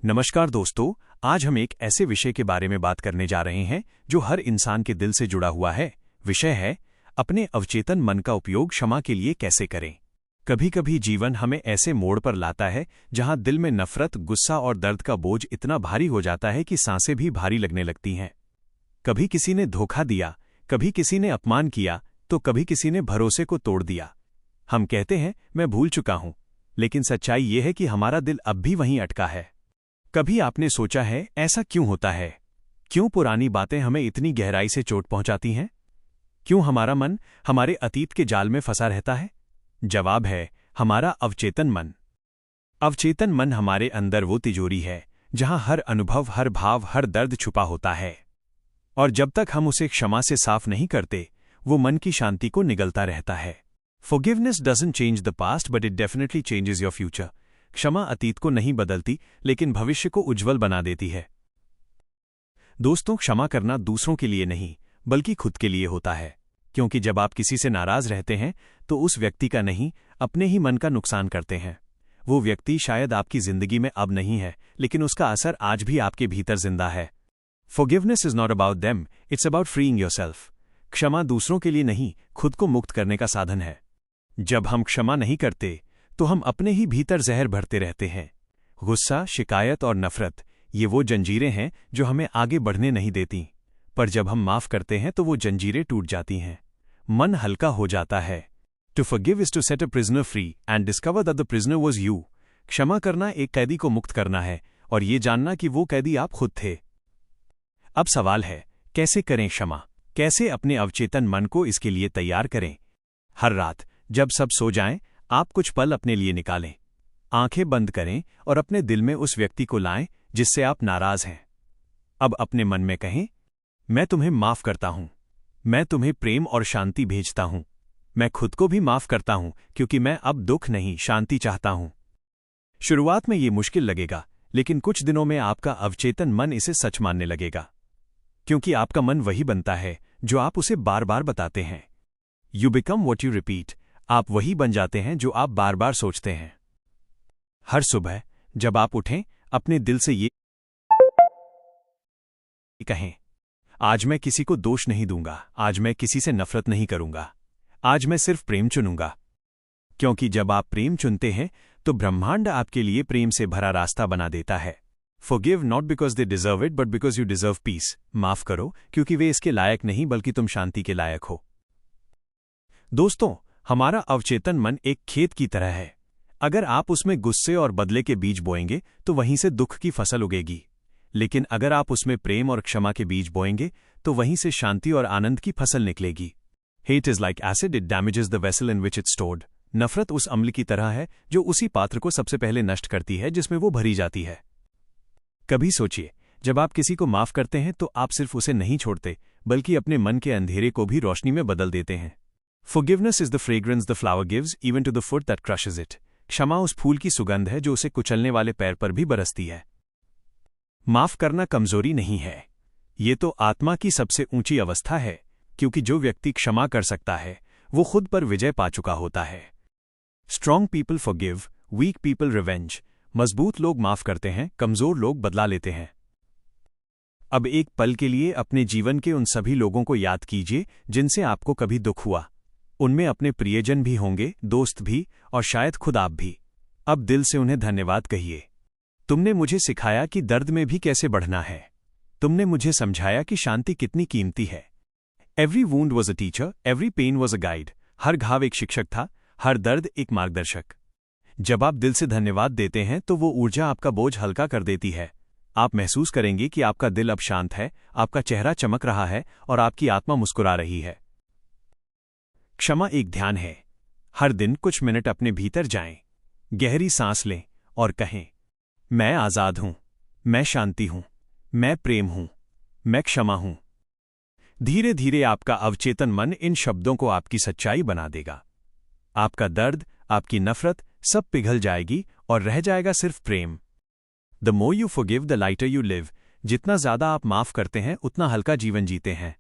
नमस्कार दोस्तों, आज हम एक ऐसे विषय के बारे में बात करने जा रहे हैं जो हर इंसान के दिल से जुड़ा हुआ है। विषय है अपने अवचेतन मन का उपयोग क्षमा के लिए कैसे करें। कभी कभी जीवन हमें ऐसे मोड़ पर लाता है जहां दिल में नफरत, गुस्सा और दर्द का बोझ इतना भारी हो जाता है कि सांसें भी भारी लगने लगती हैं। कभी किसी ने धोखा दिया, कभी किसी ने अपमान किया, तो कभी किसी ने भरोसे को तोड़ दिया। हम कहते हैं मैं भूल चुका हूं, लेकिन सच्चाई ये है कि हमारा दिल अब भी वहीं अटका है। कभी आपने सोचा है ऐसा क्यों होता है? क्यों पुरानी बातें हमें इतनी गहराई से चोट पहुंचाती हैं? क्यों हमारा मन हमारे अतीत के जाल में फंसा रहता है? जवाब है हमारा अवचेतन मन। अवचेतन मन हमारे अंदर वो तिजोरी है जहां हर अनुभव, हर भाव, हर दर्द छुपा होता है। और जब तक हम उसे क्षमा से साफ नहीं करते, वो मन की शांति को निगलता रहता है। Forgiveness doesn't change the past, but it definitely changes your future. क्षमा अतीत को नहीं बदलती, लेकिन भविष्य को उज्जवल बना देती है। दोस्तों, क्षमा करना दूसरों के लिए नहीं, बल्कि खुद के लिए होता है। क्योंकि जब आप किसी से नाराज रहते हैं, तो उस व्यक्ति का नहीं, अपने ही मन का नुकसान करते हैं। वो व्यक्ति शायद आपकी जिंदगी में अब नहीं है, लेकिन उसका असर आज भी आपके भीतर जिंदा है। Forgiveness is not about them, it's about freeing yourself. क्षमा दूसरों के लिए नहीं, खुद को मुक्त करने का साधन है। जब हम क्षमा नहीं करते, तो हम अपने ही भीतर जहर भरते रहते हैं। गुस्सा, शिकायत और नफरत, ये वो जंजीरें हैं जो हमें आगे बढ़ने नहीं देती। पर जब हम माफ करते हैं तो वो जंजीरें टूट जाती हैं। मन हल्का हो जाता है। To forgive is to set a prisoner free and discover that the prisoner was you. क्षमा करना एक कैदी को मुक्त करना है, और ये जानना कि वो कैदी आप खुद थे। अब सवाल है, कैसे करें क्षमा? कैसे अपने अवचेतन मन को इसके लिए तैयार करें? हर रात जब सब सो जाएं, आप कुछ पल अपने लिए निकालें। आंखें बंद करें और अपने दिल में उस व्यक्ति को लाएं जिससे आप नाराज हैं। अब अपने मन में कहें, मैं तुम्हें माफ करता हूं। मैं तुम्हें प्रेम और शांति भेजता हूं। मैं खुद को भी माफ करता हूं, क्योंकि मैं अब दुख नहीं, शांति चाहता हूं। शुरुआत में ये मुश्किल लगेगा, लेकिन कुछ दिनों में आपका अवचेतन मन इसे सच मानने लगेगा। क्योंकि आपका मन वही बनता है जो आप उसे बार बार बताते हैं। You become what you repeat. आप वही बन जाते हैं जो आप बार बार सोचते हैं। हर सुबह जब आप उठें, अपने दिल से ये कहें, आज मैं किसी को दोष नहीं दूंगा, आज मैं किसी से नफरत नहीं करूंगा, आज मैं सिर्फ प्रेम चुनूंगा। क्योंकि जब आप प्रेम चुनते हैं, तो ब्रह्मांड आपके लिए प्रेम से भरा रास्ता बना देता है। Forgive not because they deserve it, but because you deserve peace. माफ करो क्योंकि वे इसके लायक नहीं, बल्कि तुम शांति के लायक हो। दोस्तों, हमारा अवचेतन मन एक खेत की तरह है। अगर आप उसमें गुस्से और बदले के बीज बोएंगे, तो वहीं से दुख की फसल उगेगी। लेकिन अगर आप उसमें प्रेम और क्षमा के बीज बोएंगे, तो वहीं से शांति और आनंद की फसल निकलेगी। Hate is like acid, it damages the vessel in which it's stored. नफरत उस अम्ल की तरह है जो उसी पात्र को सबसे पहले नष्ट करती है जिसमें वो भरी जाती है। कभी सोचिए, जब आप किसी को माफ करते हैं, तो आप सिर्फ उसे नहीं छोड़ते, बल्कि अपने मन के अंधेरे को भी रोशनी में बदल देते हैं। Forgiveness is the fragrance the flower gives, even to the foot that crushes it. क्षमा उस फूल की सुगंध है जो उसे कुचलने वाले पैर पर भी बरसती है। माफ करना कमजोरी नहीं है, ये तो आत्मा की सबसे ऊंची अवस्था है, क्योंकि जो व्यक्ति क्षमा कर सकता है, वो खुद पर विजय पा चुका होता है। Strong people forgive, weak people revenge. मजबूत लोग माफ करते हैं, कमजोर लोग बदला लेते हैं। अब एक पल के लिए अपने जीवन के उन सभी लोगों को याद कीजिए जिनसे आपको कभी दुख हुआ। उनमें अपने प्रियजन भी होंगे, दोस्त भी, और शायद खुद आप भी। अब दिल से उन्हें धन्यवाद कहिए। तुमने मुझे सिखाया कि दर्द में भी कैसे बढ़ना है। तुमने मुझे समझाया कि शांति कितनी कीमती है। Every wound was a teacher, every pain was a guide. हर घाव एक शिक्षक था, हर दर्द एक मार्गदर्शक। जब आप दिल से धन्यवाद देते हैं, तो वो ऊर्जा आपका बोझ हल्का कर देती है। आप महसूस करेंगे कि आपका दिल अब शांत है, आपका चेहरा चमक रहा है, और आपकी आत्मा मुस्कुरा रही है। क्षमा एक ध्यान है। हर दिन कुछ मिनट अपने भीतर जाएं, गहरी सांस लें और कहें, मैं आजाद हूं, मैं शांति हूं, मैं प्रेम हूं, मैं क्षमा हूं। धीरे धीरे आपका अवचेतन मन इन शब्दों को आपकी सच्चाई बना देगा। आपका दर्द, आपकी नफरत सब पिघल जाएगी और रह जाएगा सिर्फ प्रेम। The more you forgive the lighter you live. जितना ज्यादा आप माफ करते हैं, उतना हल्का जीवन जीते हैं।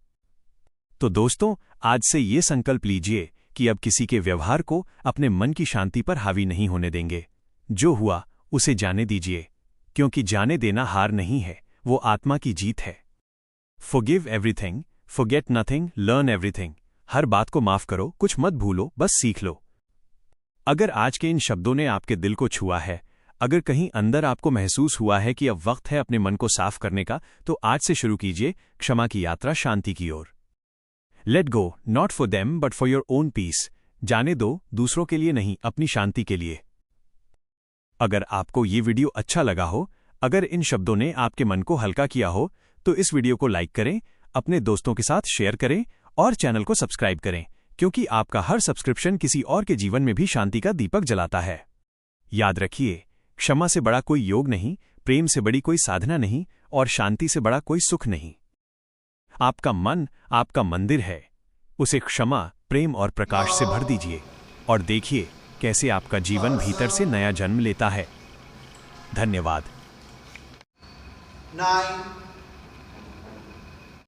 तो दोस्तों, आज से ये संकल्प लीजिए कि अब किसी के व्यवहार को अपने मन की शांति पर हावी नहीं होने देंगे। जो हुआ उसे जाने दीजिए, क्योंकि जाने देना हार नहीं है, वो आत्मा की जीत है। Forgive everything, forget nothing, learn everything. हर बात को माफ करो, कुछ मत भूलो, बस सीख लो। अगर आज के इन शब्दों ने आपके दिल को छुआ है, अगर कहीं अंदर आपको महसूस हुआ है कि अब वक्त है अपने मन को साफ करने का, तो आज से शुरू कीजिए क्षमा की यात्रा शांति की ओर। Let go, not for them but for your own peace. जाने दो, दूसरों के लिए नहीं, अपनी शांति के लिए। अगर आपको ये वीडियो अच्छा लगा हो, अगर इन शब्दों ने आपके मन को हल्का किया हो, तो इस वीडियो को लाइक करें, अपने दोस्तों के साथ शेयर करें और चैनल को सब्सक्राइब करें, क्योंकि आपका हर सब्सक्रिप्शन किसी और के जीवन में भी शांति का दीपक जलाता है। याद रखिए, क्षमा से बड़ा कोई योग नहीं, प्रेम से बड़ी कोई साधना नहीं और शांति से बड़ा कोई सुख नहीं। आपका मन आपका मंदिर है, उसे क्षमा, प्रेम और प्रकाश से भर दीजिए और देखिए कैसे आपका जीवन भीतर से नया जन्म लेता है। धन्यवाद। 9